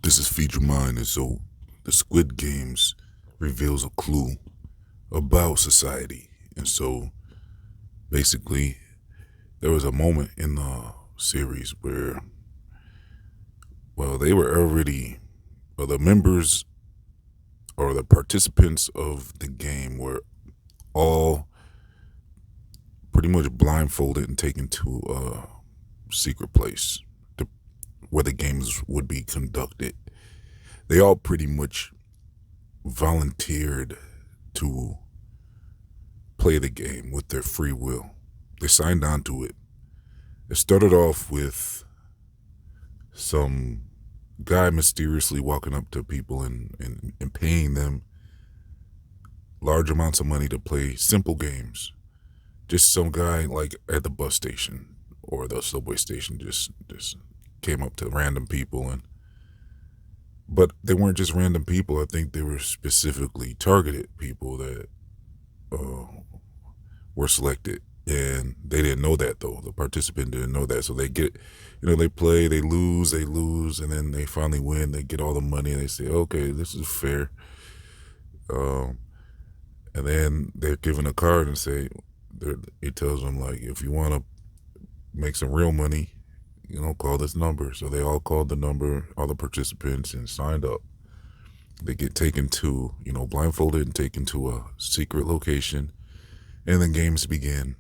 This is Feed Your Mind, and so the Squid Games reveals a clue about society. And so basically, there was a moment in the series where, they were already, the members or the participants of the game were all pretty much blindfolded and taken to a secret place where the games would be conducted. They all pretty much volunteered to play the game with their free will. They signed on to it. It started off with some guy mysteriously walking up to people and paying them large amounts of money to play simple games. Just some guy like at the bus station or the subway station just came up to random people, but they weren't just random people. I think they were specifically targeted people that were selected, and they didn't know that though. The participant didn't know that, so they get, they play, they lose, and then they finally win. They get all the money, and they say, "Okay, this is fair." And then they're given a card and say, it tells them like, if you want to make some real money, call this number. So they all called the number, all the participants, and signed up. They get taken to, blindfolded and taken to a secret location, and then games begin.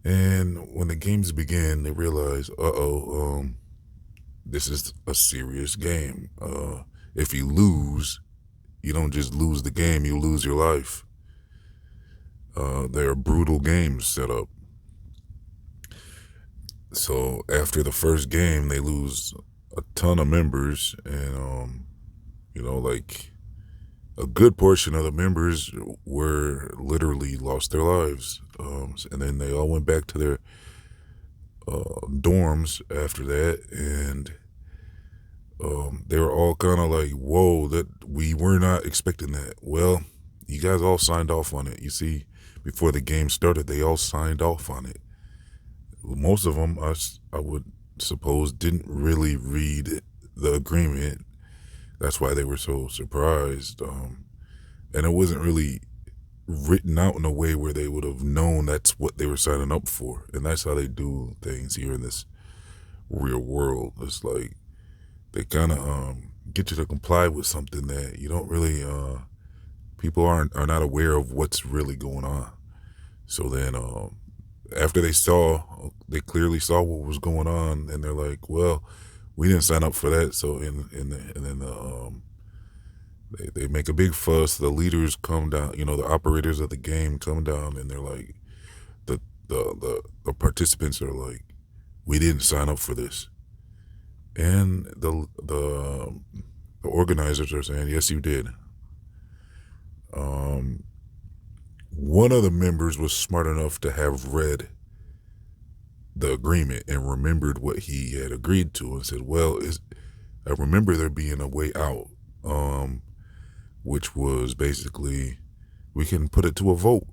And when the games begin, they realize, this is a serious game. If you lose, you don't just lose the game, you lose your life. There are brutal games set up. So after the first game, they lose a ton of members, and like a good portion of the members were literally lost their lives. And then they all went back to their dorms after that, and they were all kind of like, "Whoa, that we were not expecting that." Well, you guys all signed off on it. You see, before the game started, they all signed off on it. Most of them, I would suppose, didn't really read the agreement. That's why they were so surprised. And it wasn't really written out in a way where they would have known that's what they were signing up for. And that's how they do things here in this real world. It's like they kind of get you to comply with something that you don't really, people are not aware of what's really going on. So then after they clearly saw what was going on, and they're like, "Well, we didn't sign up for that." So they make a big fuss. The leaders come down, the operators of the game come down, and they're like, the participants are like, "We didn't sign up for this," and the organizers are saying, "Yes, you did." One of the members was smart enough to have read the agreement and remembered what he had agreed to, and said, "Well, I remember there being a way out, which was basically we can put it to a vote."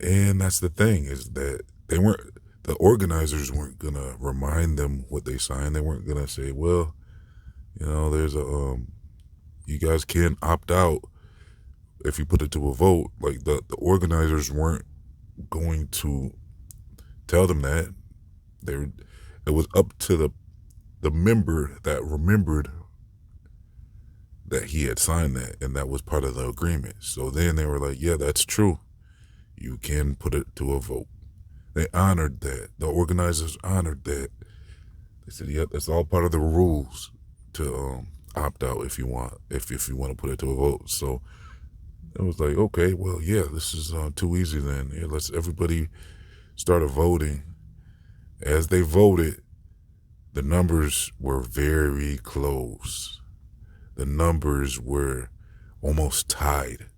And that's the thing, is that the organizers weren't gonna remind them what they signed. They weren't gonna say, "Well, there's you guys can opt out if you put it to a vote." Like the organizers weren't going to tell them that. It was up to the member that remembered that he had signed that, and that was part of the agreement. So then they were like, "Yeah, that's true. You can put it to a vote." They honored that. The organizers honored that. They said, "Yeah, that's all part of the rules to opt out if you want to put it to a vote." So it was like, okay, well, yeah, this is too easy then. Yeah, let's everybody started voting. As they voted, the numbers were very close. The numbers were almost tied,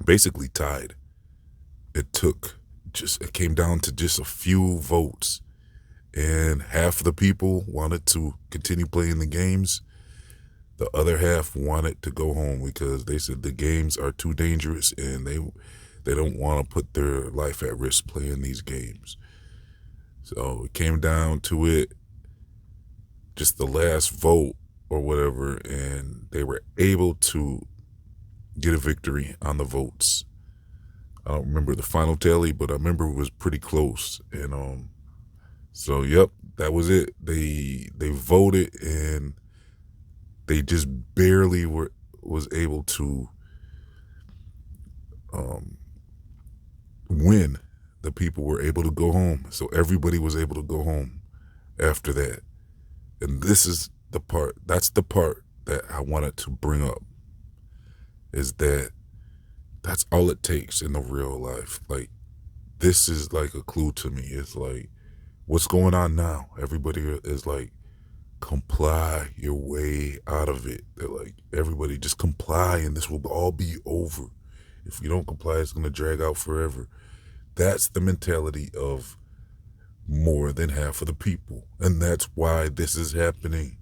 basically tied. It came down to just a few votes, and half of the people wanted to continue playing the games. The other half wanted to go home because they said the games are too dangerous, and they don't want to put their life at risk playing these games. So it came down to it. just the last vote or whatever, and they were able to get a victory on the votes. I don't remember the final tally, but I remember it was pretty close. And so yep, that was it. They voted, and they just barely was able to win. The people were able to go home. So everybody was able to go home after that. And this is the part, that's the part that I wanted to bring up, is that that's all it takes in the real life. Like, this is like a clue to me. It's like, what's going on now? Everybody is like, comply your way out of it. They're like, everybody just comply and this will all be over. If you don't comply, it's going to drag out forever. That's the mentality of more than half of the people. And that's why this is happening.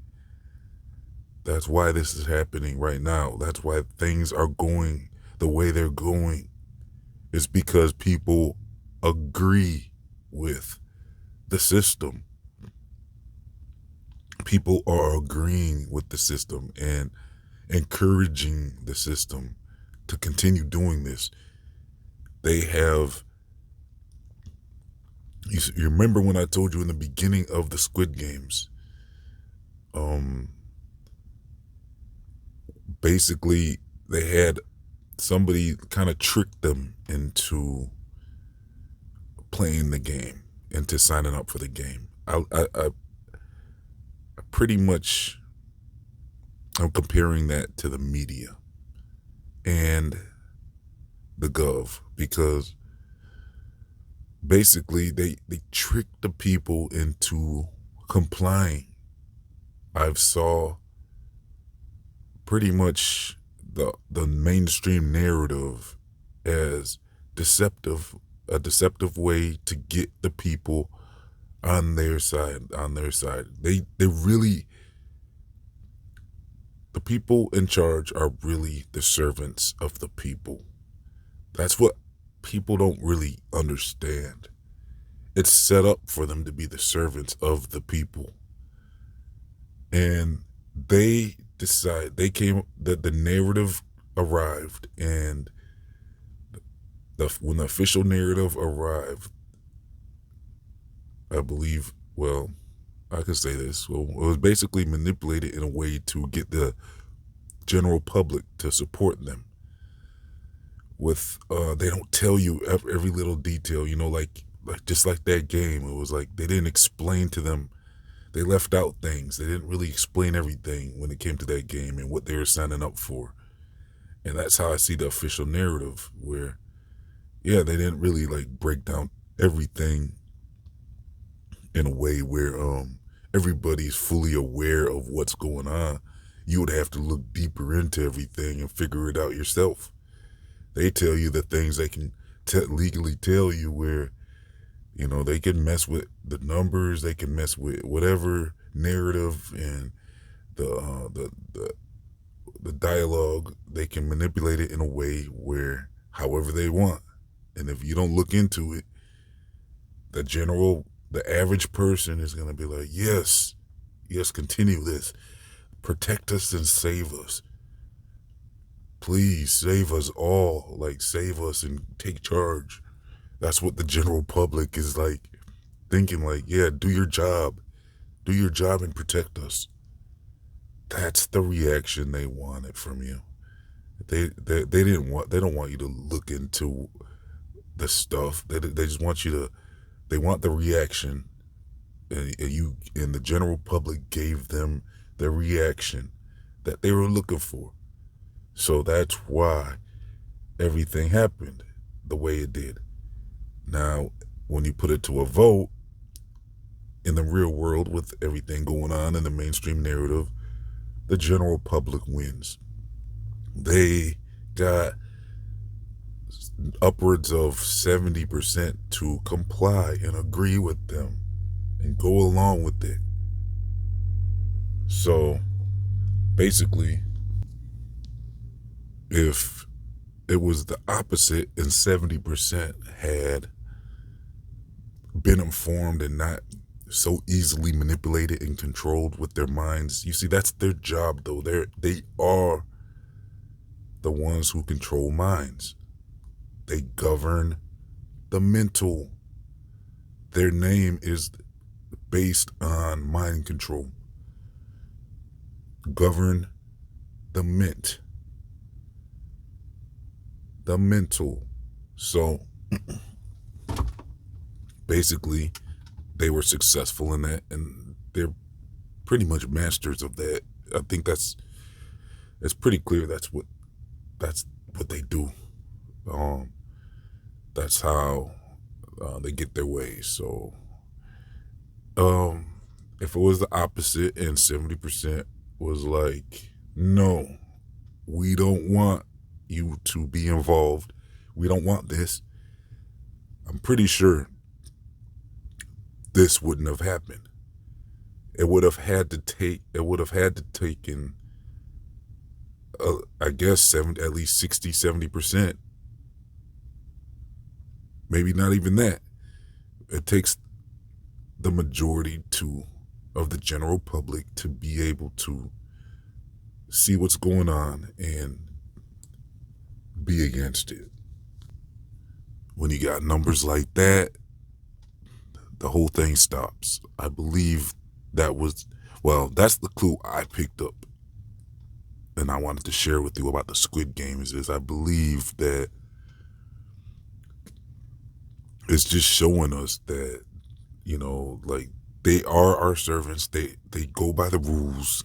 That's why this is happening right now. That's why things are going the way they're going. It's because people agree with the system. People are agreeing with the system and encouraging the system to continue doing this. They have, you remember when I told you in the beginning of the Squid Games, basically they had somebody kind of tricked them into playing the game, into signing up for the game. I pretty much, I'm comparing that to the media and the gov, because basically they trick the people into complying. I've saw pretty much the mainstream narrative as deceptive, a deceptive way to get the people on their side. They really, the people in charge are really the servants of the people. That's what people don't really understand. It's set up for them to be the servants of the people. And they decide, that the narrative arrived, and when the official narrative arrived, I believe, well, I could say this, well, it was basically manipulated in a way to get the general public to support them. With they don't tell you every little detail, like just like that game. It was like they didn't explain to them. They left out things. They didn't really explain everything when it came to that game and what they were signing up for. And that's how I see the official narrative, where, yeah, they didn't really like break down everything in a way where everybody's fully aware of what's going on. You would have to look deeper into everything and figure it out yourself. They tell you the things they can legally tell you, where, they can mess with the numbers, they can mess with whatever narrative and the dialogue. They can manipulate it in a way where however they want. And if you don't look into it, the average person is going to be like, yes, continue this. Protect us and save us. Please save us all. Like, save us and take charge. That's what the general public is like thinking, like, yeah, do your job. Do your job and protect us. That's the reaction they wanted from you. They don't want you to look into the stuff. They just want they want the reaction. And the general public gave them the reaction that they were looking for. So that's why everything happened the way it did. Now, when you put it to a vote in the real world, with everything going on in the mainstream narrative, the general public wins. They got upwards of 70% to comply and agree with them and go along with it. So basically, if it was the opposite and 70% had been informed and not so easily manipulated and controlled with their minds. You see, that's their job, though. They are the ones who control minds. They govern the mental. Their name is based on mind control. Govern the the mental. So basically, they were successful in that, and they're pretty much masters of that. I think it's pretty clear that's what they do. Um, that's how they get their way. So, if it was the opposite and 70% was like, no, we don't want you to be involved, we don't want this, I'm pretty sure this wouldn't have happened. It would have had to taken, I guess, at least 60, 70%. Maybe not even that. It takes the majority of the general public to be able to see what's going on and be against it. When you got numbers like that, the whole thing stops. I believe that's the clue I picked up, and I wanted to share with you about the Squid Games. Is I believe that it's just showing us that, like, they are our servants. They go by the rules.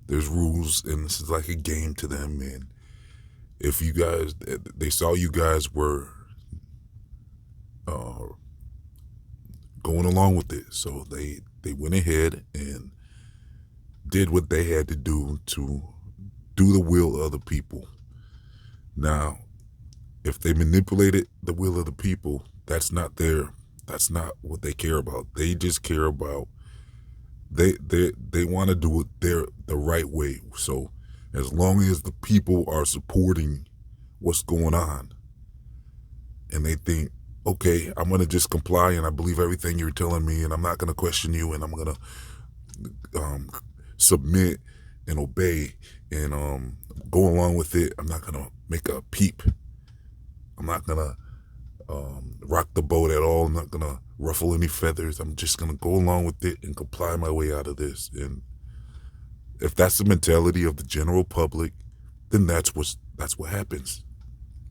There's rules, and this is like a game to them. And if they saw you guys were going along with it, so they went ahead and did what they had to do the will of the people. Now, if they manipulated the will of the people, that's not what they care about. They just care about they want to do it the right way. So as long as the people are supporting what's going on, and they think, okay, I'm going to just comply and I believe everything you're telling me, and I'm not going to question you, and I'm going to submit and obey and go along with it. I'm not going to make a peep. I'm not going to rock the boat at all. I'm not going to ruffle any feathers. I'm just going to go along with it and comply my way out of this. And if that's the mentality of the general public, then that's what happens,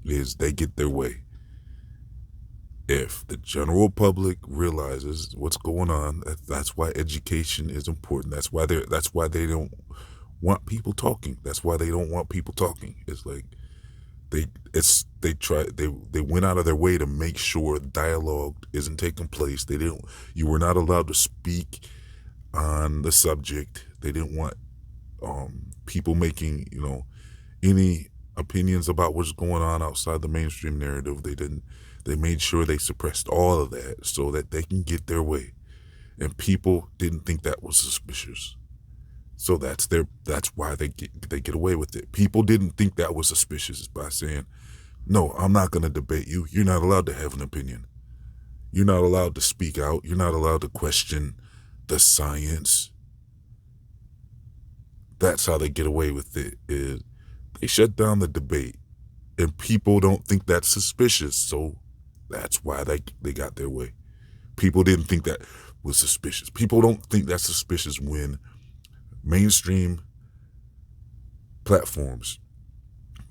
is they get their way. If the general public realizes what's going on, that's why education is important. That's why they don't want people talking. That's why they don't want people talking. It's like they went out of their way to make sure dialogue isn't taking place. You were not allowed to speak on the subject. They didn't want people making, any opinions about what's going on outside the mainstream narrative. They made sure they suppressed all of that so that they can get their way. And people didn't think that was suspicious. So that's why they get away with it. People didn't think that was suspicious by saying, no, I'm not going to debate you. You're not allowed to have an opinion. You're not allowed to speak out. You're not allowed to question the science. That's how they get away with it, is they shut down the debate. And people don't think that's suspicious. So that's why they got their way. People didn't think that was suspicious. People don't think that's suspicious when mainstream platforms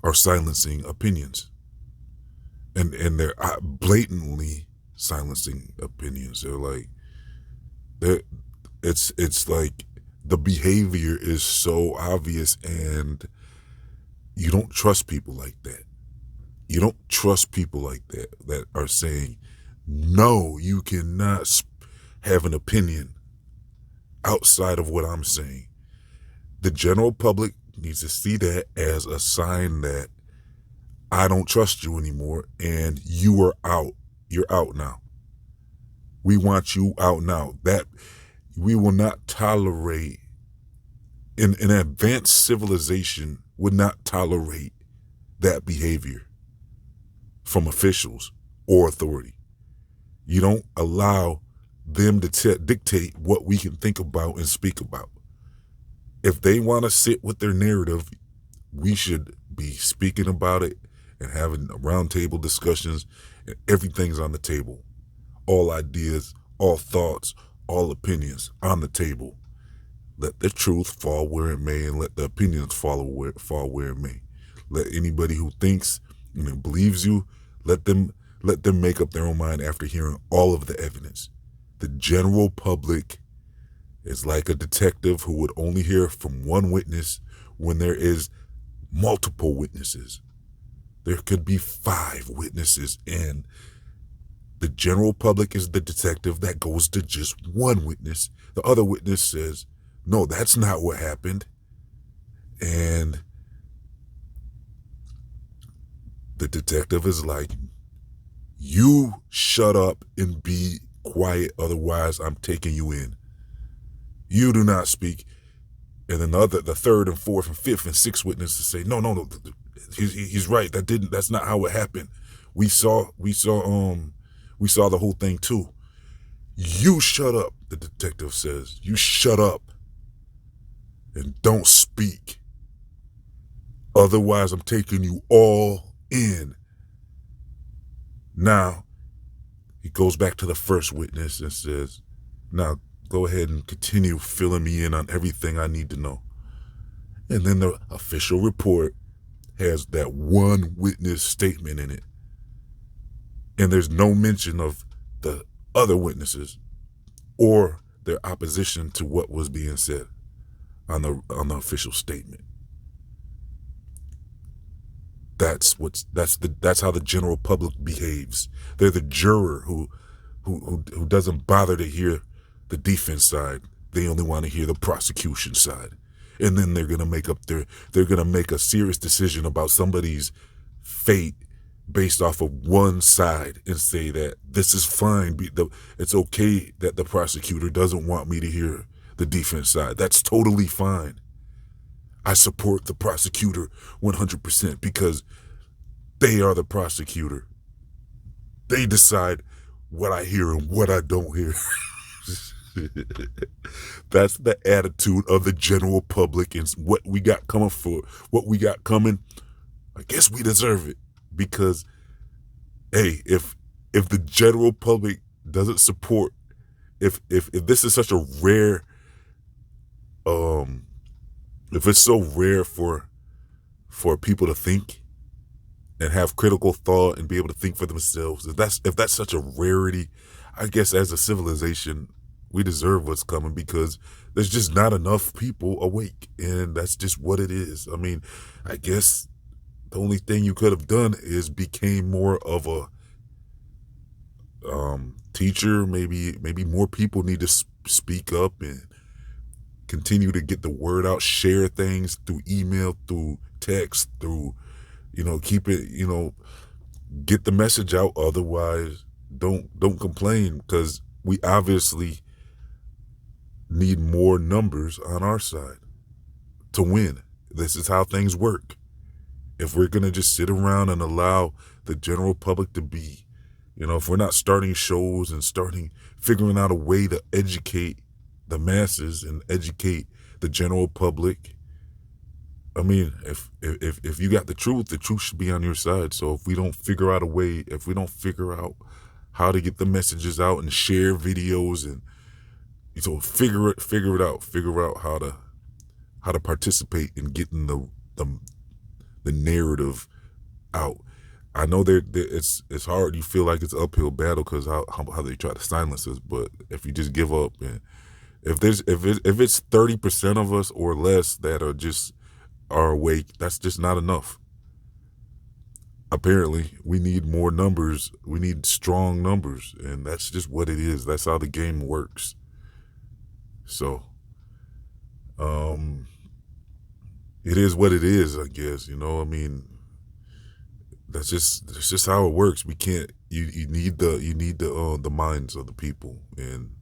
are silencing opinions. And they're blatantly silencing opinions. It's like the behavior is so obvious, and you don't trust people like that. You don't trust people like that are saying, no, you cannot have an opinion outside of what I'm saying. The general public needs to see that as a sign that I don't trust you anymore, and you are out. You're out now. We want you out now. That we will not tolerate, an advanced civilization would not tolerate that behavior from officials or authority. You don't allow them to dictate what we can think about and speak about. If they want to sit with their narrative, we should be speaking about it and having roundtable discussions, and everything's on the table. All ideas, all thoughts, all opinions on the table. Let the truth fall where it may, and let the opinions fall where it may. Let anybody who thinks and believes you, let them make up their own mind after hearing all of the evidence. The general public is like a detective who would only hear from one witness when there is multiple witnesses. There could be 5 witnesses, and the general public is the detective that goes to just one witness. The other witness says, no, that's not what happened. And the detective is like, you shut up and be quiet, otherwise I'm taking you in. You do not speak. And then the third and fourth and fifth and sixth witnesses say, no, he's right. That's not how it happened. We saw the whole thing too. You shut up, the detective says. You shut up and don't speak. Otherwise, I'm taking you all in. Now, he goes back to the first witness and says, now go ahead and continue filling me in on everything I need to know. And then the official report has that one witness statement in it. And there's no mention of the other witnesses or their opposition to what was being said on the official statement. That's how the general public behaves. They're the juror who doesn't bother to hear the defense side. They only want to hear the prosecution side. And then they're gonna make a serious decision about somebody's fate based off of one side and say that this is fine. It's okay that the prosecutor doesn't want me to hear the defense side. That's totally fine. I support the prosecutor 100% because they are the prosecutor. They decide what I hear and what I don't hear. That's the attitude of the general public, and what we got coming. I guess we deserve it because, hey, if the general public doesn't support, if this is such a rare, if it's so rare for people to think and have critical thought and be able to think for themselves, if that's such a rarity, I guess as a civilization, we deserve what's coming because there's just not enough people awake, and that's just what it is. I mean, I guess the only thing you could have done is became more of a teacher. Maybe more people need to speak up and continue to get the word out, share things through email, through text, through, keep it, get the message out. Otherwise, don't complain, because we obviously need more numbers on our side to win. This is how things work. If we're going to just sit around and allow the general public to be, if we're not starting shows and figuring out a way to educate the masses and educate the general public, I mean, if you got the truth should be on your side. So if we don't figure out how to get the messages out and share videos, and so figure it out, how to participate in getting the narrative out. I know it's hard. You feel like it's an uphill battle because how they try to silence us. But if you just give up, and if it's 30% of us or less that are awake, that's just not enough. Apparently, we need more numbers. We need strong numbers, and that's just what it is. That's how the game works. So, it is what it is, I guess. I mean, that's just how it works. We can't. You need the minds of the people, and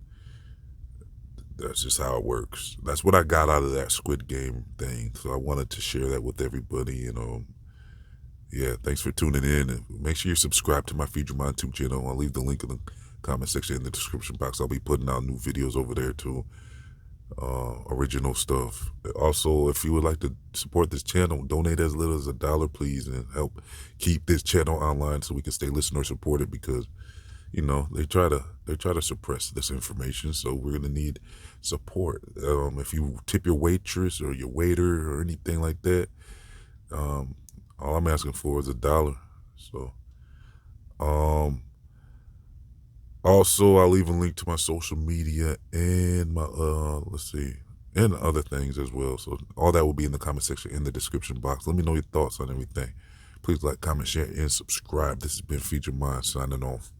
that's just how it works. That's what I got out of that Squid Game thing. So I wanted to share that with everybody. Yeah, thanks for tuning in. And make sure you subscribe to my Feed Your Mind 2 channel. I'll leave the link in the comment section in the description box. I'll be putting out new videos over there too. Original stuff. Also, if you would like to support this channel, donate as little as $1, please, and help keep this channel online so we can stay listener supported, because they try to suppress this information, so we're gonna need support. If you tip your waitress or your waiter or anything like that, all I'm asking for is $1. So also, I'll leave a link to my social media and my and other things as well. So all that will be in the comment section in the description box. Let me know your thoughts on everything. Please like, comment, share, and subscribe. This has been Feature Mind signing off.